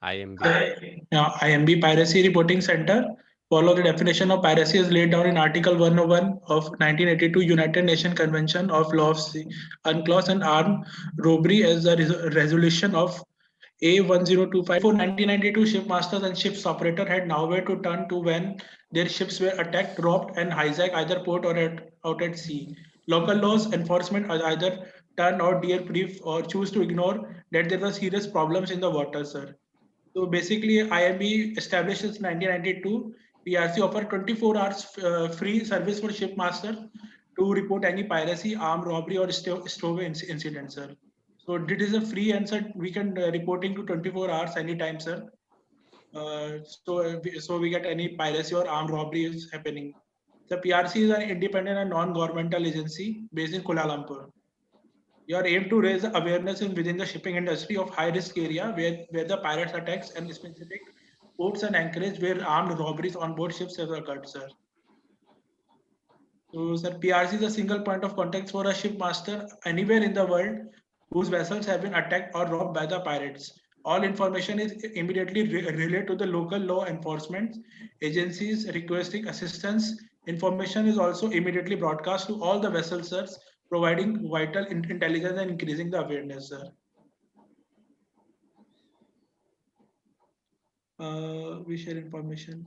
IMB. IMB Piracy Reporting Center. Follow the definition of piracy is laid down in Article 101 of 1982 United Nations Convention of Law of Sea, Unclosed and Armed Robbery as a resolution of A1025. Before 1992, shipmasters and ships operator had nowhere to turn to when their ships were attacked, robbed, and hijacked either port or out at sea. Local laws enforcement either turn out dear brief or choose to ignore that there were serious problems in the water, sir. So basically, IMB established in 1992. PRC offer 24 hours free service for shipmaster to report any piracy, armed robbery, or stowaway incident, sir. So this is a free answer. We can reporting to 24 hours anytime, sir. So we get any piracy or armed robbery is happening. The PRC is an independent and non-governmental agency based in Kuala Lumpur. Your aim to raise awareness in within the shipping industry of high risk area where the pirates attacks and specific ports and anchorage where armed robberies on board ships have occurred, sir. So, sir, PRC is a single point of contact for a ship master anywhere in the world whose vessels have been attacked or robbed by the pirates. All information is immediately relayed to the local law enforcement agencies requesting assistance. Information is also immediately broadcast to all the vessels, sir, providing vital intelligence and increasing the awareness, sir. We share information.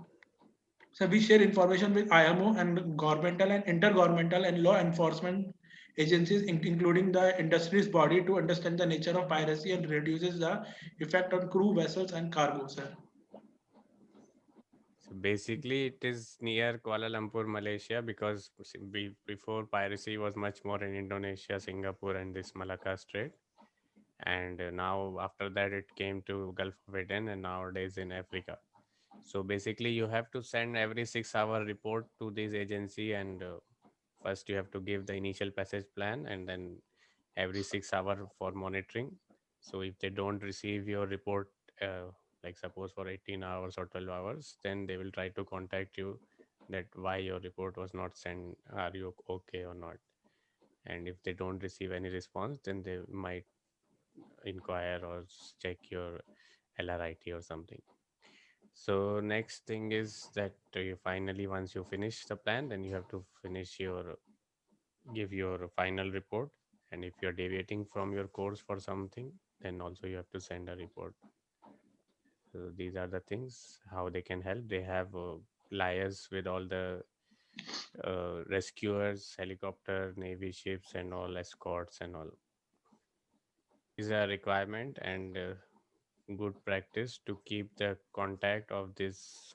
So we share information with IMO and governmental and intergovernmental and law enforcement agencies, including the industry's body, to understand the nature of piracy and reduces the effect on crew, vessels, and cargo, sir. So basically, it is near Kuala Lumpur, Malaysia, because before piracy was much more in Indonesia, Singapore, and this Malacca Strait. And now, after that, it came to Gulf of Aden, and nowadays in Africa. So basically, you have to send every 6 hour report to this agency, and first you have to give the initial passage plan, and then every 6 hour for monitoring. So if they don't receive your report, like suppose for 18 hours or 12 hours, then they will try to contact you that why your report was not sent, are you okay or not. And if they don't receive any response, then they might inquire or check your LRIT or something. So next thing is that you finally, once you finish the plan, then you have to finish your give your final report. And if you're deviating from your course for something, then also you have to send a report. So these are the things how they can help. They have liars with all the rescuers, helicopter, navy ships, and all escorts and all. Is a requirement and good practice to keep the contact of this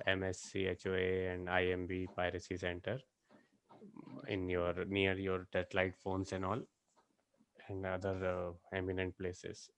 MSC, HOA, and IMB Piracy Center in your near your satellite phones and all, and other eminent places.